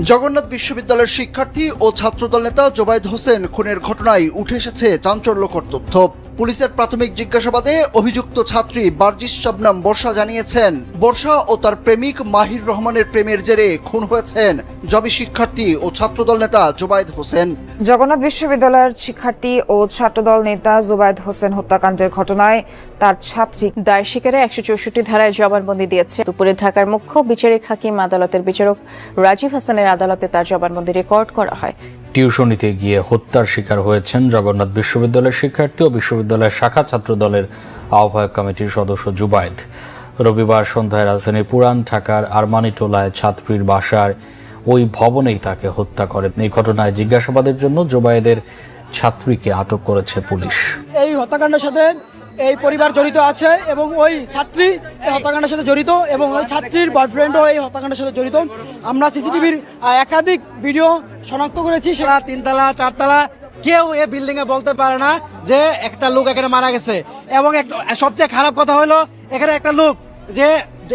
জগন্নাথ বিশ্ববিদ্যালয়ের শিক্ষার্থী ও ছাত্রদল নেতা জোবায়েদ হোসেন খুনের ঘটনায় উঠে এসেছে চাঞ্চল্যকর তথ্য। পুলিশের প্রাথমিক জিজ্ঞাসাবাদে অভিযুক্ত ছাত্রী বারজিস শবনম বর্ষা জানিয়েছেন, বর্ষা ও তার প্রেমিক মাহির রহমানের প্রেমের জেরে খুন হয়েছেন জবি শিক্ষার্থী ও ছাত্রদল নেতা জোবায়েদ হোসেন। জগন্নাথ বিশ্ববিদ্যালয়ের শিক্ষার্থী ও ছাত্রদল নেতা জোবায়েদ হোসেন হত্যাকাণ্ডের ঘটনায় তার ছাত্রী দায় স্বীকারে ১৬৪ ধারায় জবানবন্দি দিয়েছে। দুপুরে ঢাকার মুখ্য বিচারিক হাকিম আদালতের বিচারক রাজীব হাসানের আদালতে তার জবানবন্দি রেকর্ড করা হয়। টিউশনিতে গিয়ে হত্যার শিকার হয়েছেন জগন্নাথ বিশ্ববিদ্যালয়ের শিক্ষার্থী ও বিশ্ববিদ্যালয়ের শাখা ছাত্রদলের আহ্বায়ক কমিটির সদস্য জুবায়েদ। রবিবার সন্ধ্যায় রাজধানীর পুরান ঢাকার আরমানিটোলায় ছাত্রীর বাসার ওই ভবনেই তাকে হত্যা করে। এই ঘটনায় জিজ্ঞাসাবাদের জন্য জুবায়েদের ছাত্রীকে আটক করেছে পুলিশ। এই হত্যাকাণ্ডের সাথে এই পরিবার জড়িত আছে এবং ওই ছাত্রী এই হত্যাকাণ্ডের সাথে জড়িত এবং ওই ছাত্রীর বয়ফ্রেন্ডও এই হত্যাকাণ্ডের সাথে জড়িত। আমরা সিসিটিভির একাধিক ভিডিও শনাক্ত করেছি। সেটা 3 তলা 4 তলা কেউ এই বিল্ডিং এ বলতে পারে না যে একটা লোক এখানে মারা গেছে। এবং সবচেয়ে খারাপ কথা হলো এখানে একটা লোক যে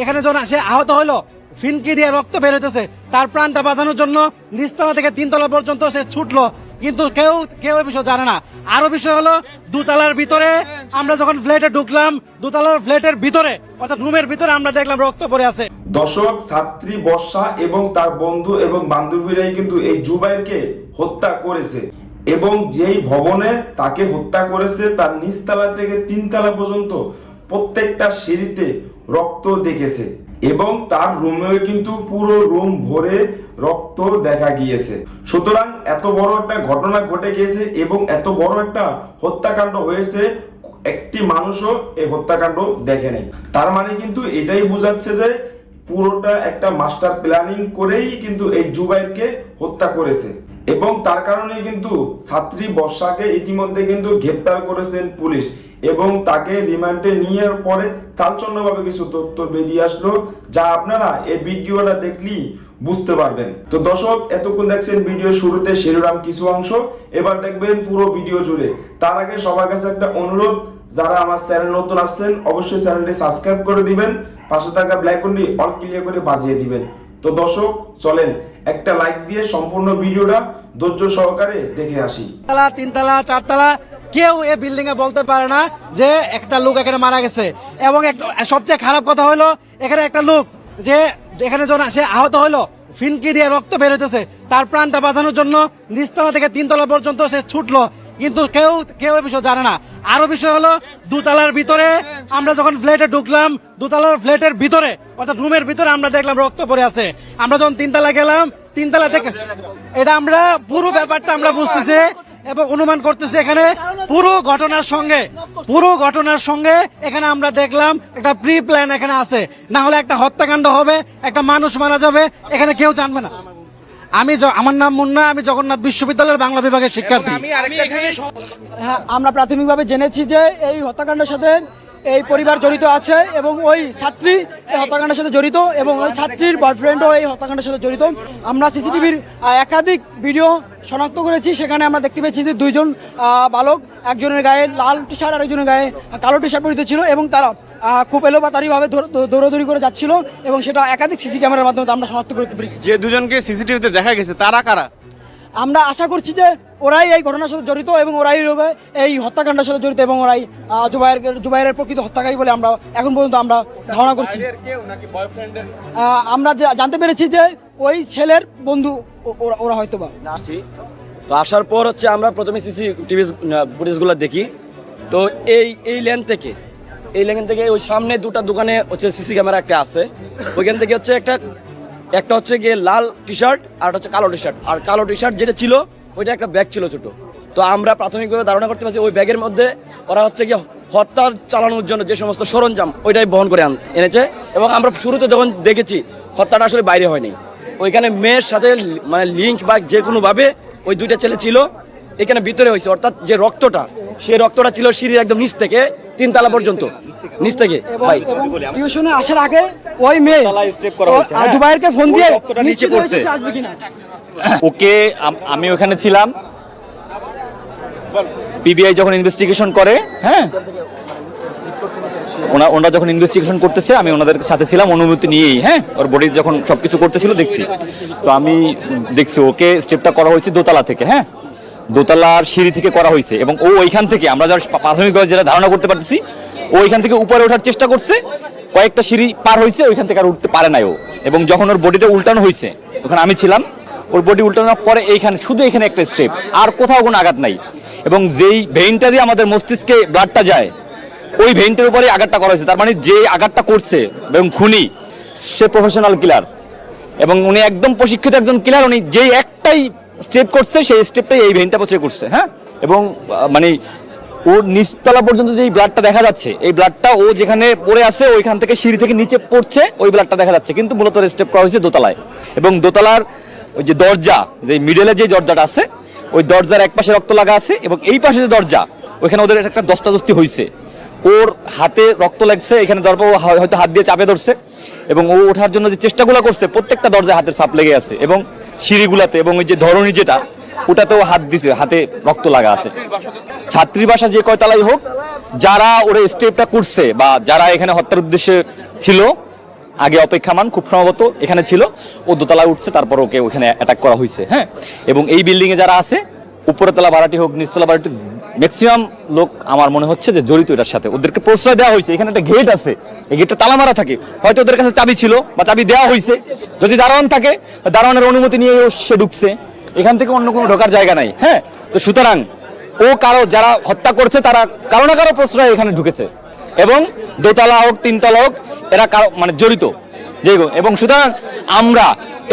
এখানে যখন সে আহত হলো ফিনকি দিয়ে রক্ত বের হইতেছে, তার প্রাণটা বাঁচানোর জন্য নিচতলা থেকে 3 তলা পর্যন্ত সে ছুটলো, কিন্তু কেউ এই বিষয় জানে না। আরো বিষয় হলো দোতলার ভিতরে আমরা যখন ফ্ল্যাটে ঢুকলাম, দোতলার ফ্ল্যাটের ভিতরে অর্থাৎ রুমের ভিতরে আমরা দেখলাম রক্ত পড়ে আছে। দর্শক, ছাত্রী বর্ষা এবং তার বন্ধু এবং বান্ধবীরাই কিন্তু এই জুবায়েরকে হত্যা করেছে এবং যেই ভবনে তাকে হত্যা করেছে তার নিচতলা থেকে 3 তলা পর্যন্ত প্রত্যেকটা সিঁড়িতে রক্ত দেখেছে এবং তার রুমেও কিন্তু পুরো রুম ভরে রক্ত দেখা গিয়েছে। সুতরাং এত বড় একটা ঘটনা ঘটে গিয়েছে এবং এত বড় একটা হত্যাকাণ্ড হয়েছে, একটি মানুষও এই হত্যাকাণ্ড দেখে নাই। তার মানে কিন্তু এটাই বোঝাচ্ছে যে পুরোটা একটা মাস্টার প্ল্যানিং করেই কিন্তু এই জুবায়েরকে হত্যা করেছে এবং তার কারণে কিন্তু ছাত্রী বর্ষাকে ইতিমধ্যে কিন্তু গ্রেফতার করেছেন পুলিশ এবং তাকে রিমান্ডে নিয়ে পরে চাঞ্চল্যভাবে কিছু তথ্য বেরিয়ে আসলো, যা আপনারা এই ভিডিওটা দেখলেই বুঝতে পারবেন। তো দর্শক, এতক্ষণ দেখছেন ভিডিও শুরুতে শিরোনাম কিছু অংশ, এবার দেখবেন পুরো ভিডিও জুড়ে। তার আগে সবার কাছে একটা অনুরোধ, যারা আমার চ্যানেল নতুন আসছেন অবশ্যই চ্যানেলটি সাবস্ক্রাইব করে দিবেন, পাশে থাকা ব্ল্যাক আইকনটি অল ক্লিক করে বাজিয়ে দিবেন। তো দর্শক চলেন একটা লাইক দিয়ে সম্পূর্ণ ভিডিওটা ধৈর্য সহকারে দেখে আসি। 3 তলা 4 তলা কেউ এই বিল্ডিং এ বলতে পারে না যে একটা লোক এখানে মারা গেছে। এবং সবচেয়ে খারাপ কথা হলো এখানে একটা লোক যে এখানে যখন সে আহত হলো ফিনকি দিয়ে রক্ত বের হইতেছে, তার প্রাণটা বাঁচানোর জন্য নিচতলা থেকে 3 তলা পর্যন্ত সে ছুটলো, কিন্তু কেউ এই বিষয় জানে না। আরো বিষয় হলো দোতলার ভিতরে আমরা যখন ফ্ল্যাটে ঢুকলাম, দোতলার ফ্ল্যাটের ভিতরে অর্থাৎ রুমের ভিতরে আমরা দেখলাম রক্ত পড়ে আছে। আমরা যখন 3 তলা গেলাম, 3 তলা থেকে এটা আমরা পুরো ব্যাপারটা আমরা বুঝতেছি এবং অনুমান করতেছি এখানে পুরো ঘটনার সঙ্গে এখানে আমরা দেখলাম একটা প্রি প্ল্যান এখানে আছে, না হলে একটা হত্যাকাণ্ড হবে, একটা মানুষ মারা যাবে, এখানে কেউ জানবে না। আমার নাম মুন্না, আমি জগন্নাথ বিশ্ববিদ্যালয়ের বাংলা বিভাগের শিক্ষার্থী। হ্যাঁ, আমরা প্রাথমিকভাবে জেনেছি যে এই হত্যাকাণ্ডের সাথে এই পরিবার জড়িত আছে এবং ওই ছাত্রী এই হত্যাকাণ্ডের সাথে জড়িত এবং ওই ছাত্রীর বয়ফ্রেন্ডও এই হত্যাকাণ্ডের সাথে জড়িত। আমরা সিসিটিভির একাধিক ভিডিও শনাক্ত করেছি। সেখানে আমরা দেখতে পেয়েছি যে 2জন বালক, একজনের গায়ে লাল টি শার্ট আর একজনের গায়ে কালো টি শার্ট পরিহিত ছিল এবং তারা খুব এলোপাতাড়িভাবে দৌড়াদৌড়ি করে যাচ্ছিল এবং সেটা একাধিক সিসি ক্যামেরার মাধ্যমে আমরা শনাক্ত করতে পেরেছি। যে 2জনকে সিসিটিভিতে দেখা গেছে তারা কারা? আমরা আশা করছি যে ওরাই এই ঘটনার সাথে জড়িত এবং ওরাই এই হত্যাকাণ্ডের সাথে জড়িত এবং ওরাই জুবায়েরের প্রকৃত হত্যাকারী বলে আমরা এখন পর্যন্ত আমরা ধারণা করছি। আমরা জানতে পেরেছি যে ওই ছেলের বন্ধু ওরা হয়তো বা। তো আসার পর হচ্ছে আমরা প্রথমে সিসিটিভি ফুটেজগুলো দেখি। তো এই লেন থেকে ওই সামনে 2টা দোকানে হচ্ছে সিসি ক্যামেরা একটা আছে। ওইখান থেকে হচ্ছে একটা হচ্ছে গিয়ে লাল টি শার্ট আর হচ্ছে কালো টি শার্ট, আর কালো টি শার্ট যেটা ছিল ওইটা একটা ব্যাগ ছিল ছোট। তো আমরা প্রাথমিকভাবে ধারণা করতে পারছি ওই ব্যাগের মধ্যে ওরা হচ্ছে গিয়ে হত্যা চালানোর জন্য যে সমস্ত সরঞ্জাম ওইটাই বহন করে এনেছে। এবং আমরা শুরুতে যখন দেখেছি হত্যাটা আসলে বাইরে হয়নি, ওইখানে মেয়ের সাথে মানে লিঙ্ক বা যে কোনোভাবে ওই 2টা ছেলে ছিল এখানে ভিতরে হয়েছে, অর্থাৎ যে রক্তটা সেই রক্তটা ছিল সিঁড়ির একদম নিচ থেকে 3 তলা পর্যন্ত নিচ থেকে। টিউশনে আসার আগে ওই মেয়ে জুবায়েরকে ফোন দিয়ে নিশ্চিত হয়েছে আসবে কিনা। ওকে আমি ওখানে ছিলাম, পিবিআই যখন ইনভেস্টিগেশন করে, হ্যাঁ ওনারা যখন ইনভেস্টিগেশন করতেছে আমি ওনাদের সাথে ছিলাম অনুমতি নিয়েই, হ্যাঁ, ওর বডি যখন সবকিছু করতেছিল দেখছি। তো আমি দেখছি ওকে স্টেপটা করা হয়েছে দোতলা থেকে, হ্যাঁ, দোতলার সিঁড়ি থেকে করা হয়েছে এবং ও ওইখান থেকে আমরা যারা প্রাথমিকভাবে যেটা ধারণা করতে পারতেছি ও ওইখান থেকে উপরে ওঠার চেষ্টা করছে, কয়েকটা সিঁড়ি পার হয়েছে, ওইখান থেকে আর উঠতে পারে নাই ও। এবং যখন ওর বডিটা উল্টানো হয়েছে ওখানে আমি ছিলাম, ওর বডি উল্টানোর পরে এইখানে শুধু এখানে একটা স্টেপ, আর কোথাও কোনো আঘাত নাই। এবং যেই ভেইনটা দিয়ে আমাদের মস্তিষ্কে ব্লাডটা যায় ওই ভেইনটার উপরে আঘাতটা করা হয়েছে। তার মানে যে আঘাতটা করছে এবং খুনি সে প্রফেশনাল কিলার এবং উনি একদম প্রশিক্ষিত একজন কিলার। উনি যেই একটাই স্টেপ করছে সেই স্টেপটাই এই ভেইনটা পচে করছে, হ্যাঁ। এবং মানে ওর নিচতলা পর্যন্ত যে ব্লাডটা দেখা যাচ্ছে, এই ব্লাডটা ও যেখানে পড়ে আছে ওইখান থেকে সিঁড়ি থেকে নিচে পড়ছে ওই ব্লাডটা দেখা যাচ্ছে, কিন্তু মূলত স্টেপ করা হয়েছে দোতলায়। এবং দোতলার ওই যে দরজা, যে মিডলে যে দরজাটা আছে ওই দরজার এক পাশে রক্ত লাগা আছে এবং এই পাশে যে দরজা ওইখানে ওদের একটা দস্তাদস্তি হয়েছে, ওর হাতে রক্ত লাগছে, এখানে দরজা ও হয়তো হাত দিয়ে চাপে ধরছে এবং ও ওঠার জন্য যে চেষ্টাগুলো করছে প্রত্যেকটা দরজায় হাতের ছাপ লেগে আছে এবং সিঁড়িগুলাতে এবং ওই যে ধরনী যেটা ওটাতেও হাত দিছে, হাতে রক্ত লাগা আছে। ছাত্রী বাসা যে কয়তলাই হোক, যারা ওরা স্টেপটা করছে বা যারা এখানে হত্যার উদ্দেশ্যে ছিল আগে অপেক্ষামান খুব সম্ভবত এখানে ছিল, ও দোতলায় উঠছে, তারপর ওকে ওখানে অ্যাটাক করা হয়েছে, হ্যাঁ। এবং এই বিল্ডিং এ যারা আছে উপরের তলা ভাড়াটি হোক নিচতলা ভাড়াটি, ম্যাক্সিমাম লোক আমার মনে হচ্ছে যে জড়িত এটার সাথে। ওদেরকে প্রশ্রয় দেওয়া হয়েছে, এখানে একটা গেট আছে, এই গেটটা তালা মারা থাকে, হয়তো ওদের কাছে চাবি ছিল বা চাবি দেওয়া হয়েছে, যদি দারোয়ান থাকে দারোয়ানের অনুমতি নিয়ে সে ঢুকছে, এখান থেকে অন্য কোনো ঢোকার জায়গা নাই, হ্যাঁ। তো সুতরাং ও কারো যারা হত্যা করছে তারা কারো না কারো প্রশ্রয় এখানে ঢুকেছে এবং দোতলা হোক তিনতলা হোক এরা কারো মানে জড়িত যে। এবং সুতরাং আমরা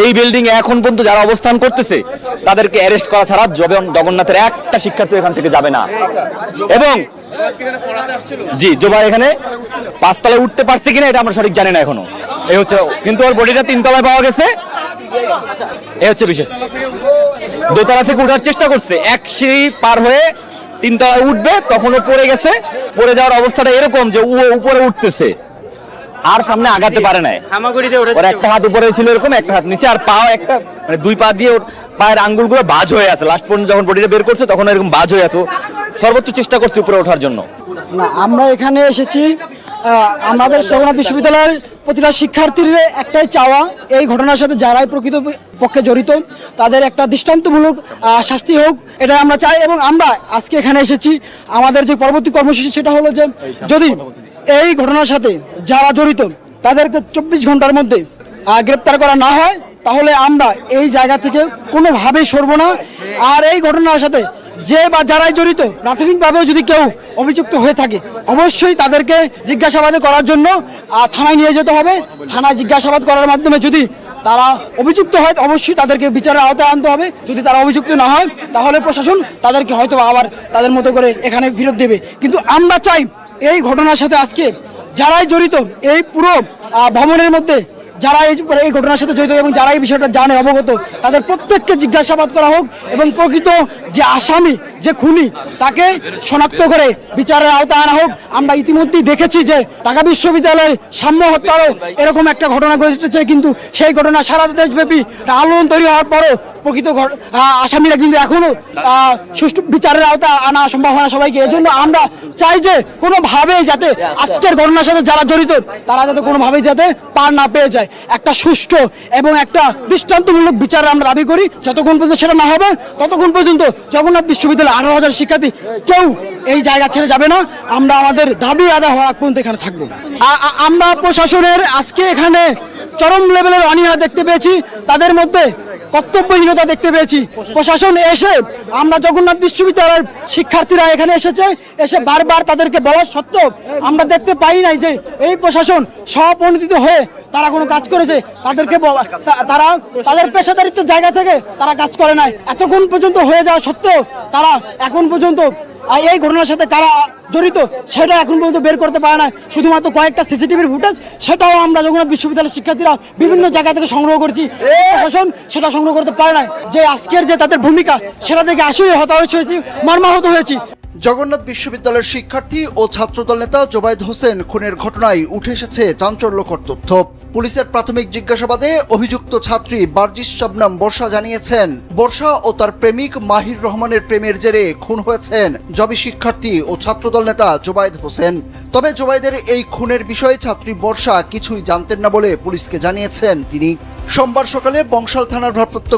এই বিল্ডিং এ এখন পর্যন্ত যারা অবস্থান করতেছে তাদেরকে অ্যারেস্ট করা ছাড়া জগন্নাথের একটা শিক্ষার্থী এখান থেকে যাবে না। এবং জি জোবাই এখানে 5 তলায় উঠতে পারছে কিনা এটা আমরা সঠিক জানি না এখনো, এই হচ্ছে। কিন্তু ওর বডিটা 3 তলায় পাওয়া গেছে, এই হচ্ছে বিষয়। দোতলা থেকে উঠার চেষ্টা করছে, এক সিঁড়ি পার হয়ে 3 তলায় উঠবে তখন ও পড়ে গেছে। পড়ে যাওয়ার অবস্থাটা এরকম যে ও উপরে উঠতেছে আর সামনে আগাতে পারে নাই, ওর একটা হাত উপরে ছিল এরকম, একটা হাত নিচে, আর পা একটা মানে 2 পা দিয়ে ওর পায়ের আঙ্গুলগুলো বাজ হয়ে আছে। লাস্ট পর্যন্ত যখন বডিটা বের করছে তখন এরকম বাজ হয়ে আছে, সর্বোচ্চ চেষ্টা করছে উপরে ওঠার জন্য। না, আমরা এখানে এসেছি আমাদের জগন্নাথ বিশ্ববিদ্যালয়ের প্রতিটা শিক্ষার্থীর একটাই চাওয়া, এই ঘটনার সাথে যারাই প্রকৃত পক্ষে জড়িত তাদের একটা দৃষ্টান্তমূলক শাস্তি হোক, এটা আমরা চাই। এবং আমরা আজকে এখানে এসেছি, আমাদের যে পরবর্তী কর্মসূচি সেটা হলো যে যদি এই ঘটনার সাথে যারা জড়িত তাদেরকে 24 ঘন্টার মধ্যে গ্রেপ্তার করা না হয় তাহলে আমরা এই জায়গা থেকে কোনোভাবেই সরব না। আর এই ঘটনার সাথে যে বা যারাই জড়িত প্রাথমিকভাবেও যদি কেউ অভিযুক্ত হয়ে থাকে অবশ্যই তাদেরকে জিজ্ঞাসাবাদ করার জন্য থানায় নিয়ে যেতে হবে। থানায় জিজ্ঞাসাবাদ করার মাধ্যমে যদি তারা অভিযুক্ত হয় অবশ্যই তাদেরকে বিচারের আওতায় আনতে হবে। যদি তারা অভিযুক্ত না হয় তাহলে প্রশাসন তাদেরকে হয়তো আবার তাদের মতো করে এখানে ফেরত দেবে। কিন্তু আমরা চাই এই ঘটনার সাথে আজকে যারাই জড়িত, এই পুরো ভবনের মধ্যে যারা এই ঘটনার সাথে জড়িত এবং যারা এই বিষয়টা জানে অবগত তাদের প্রত্যেককে জিজ্ঞাসাবাদ করা হোক এবং প্রকৃত যে আসামি যে খুনি তাকে শনাক্ত করে বিচারের আওতায় আনা হোক। আমরা ইতিমধ্যেই দেখেছি যে ঢাকা বিশ্ববিদ্যালয়ের সাম্য হত্যারও এরকম একটা ঘটনা ঘটেছে, কিন্তু সেই ঘটনা সারা দেশব্যাপী আলোড়ন তৈরি হওয়ার পরও প্রকৃত আসামিরা কিন্তু এখনো সুষ্ঠু বিচারের আওতায় আনা সম্ভব হয় না সবাইকে। এজন্য আমরা চাই যে কোনোভাবেই যাতে আজকের ঘটনার সাথে যারা জড়িত তারা যাতে কোনোভাবেই যাতে পার না পেয়ে যায়। একটা সুষ্ঠু এবং একটা দৃষ্টান্তমূলক বিচার আমরা দাবি করি। যতক্ষণ পর্যন্ত সেটা না হবে ততক্ষণ পর্যন্ত জগন্নাথ বিশ্ববিদ্যালয় 18,000 শিক্ষার্থী কেউ এই জায়গা ছেড়ে যাবে না। আমরা আমাদের দাবি আদায় হওয়ার পর্যন্ত এখানে থাকবো। আমরা প্রশাসনের আজকে এখানে চরম লেভেলের অনীহা দেখতে পেয়েছি, তাদের মধ্যে কর্তব্যহীনতা দেখতে পেয়েছি। প্রশাসন এসে আমরা জগন্নাথ বিশ্ববিদ্যালয়ের শিক্ষার্থীরা এখানে এসে বারবার তাদেরকে বলা সত্ত্বেও আমরা দেখতে পাই নাই যে এই প্রশাসন স্বপ্রণোদিত হয়ে তারা কোনো কাজ করেছে। তাদেরকে তারা তাদের পেশাদারিত্বের জায়গা থেকে তারা কাজ করে নাই। এতক্ষণ পর্যন্ত হয়ে যাওয়া সত্ত্বেও তারা এখন পর্যন্ত এই ঘটনার সাথে কারা জড়িত সেটা এখন পর্যন্ত বের করতে পারে না। শুধুমাত্র কয়েকটা সিসিটিভির ফুটেজ, সেটাও আমরা জগন্নাথ বিশ্ববিদ্যালয়ের শিক্ষার্থীরা বিভিন্ন জায়গা থেকে সংগ্রহ করছি, প্রশাসন সেটা সংগ্রহ করতে পারে না। যে আজকের যে তাদের ভূমিকা সেটা থেকে আসলে হতাশ হয়েছি, মর্মাহত হয়েছি। জগন্নাথ বিশ্ববিদ্যালয়ের শিক্ষার্থী ও ছাত্রদল নেতা জোবায়েদ হোসেন খুনের ঘটনায় উঠে এসেছে চাঞ্চল্যকর তথ্য। পুলিশের প্রাথমিক জিজ্ঞাসাবাদে অভিযুক্ত ছাত্রী বারজিস শবনম বর্ষা জানিয়েছেন, বর্ষা ও তার প্রেমিক মাহির রহমানের প্রেমের জেরে খুন হয়েছেন জবি শিক্ষার্থী ও ছাত্রদল নেতা জোবায়েদ হোসেন। তবে জোবায়েদের এই খুনের বিষয়ে ছাত্রী বর্ষা কিছুই জানতেন না বলে পুলিশকে জানিয়েছেন তিনি। সোমবার সকালে বংশাল থানার ভারপ্রাপ্ত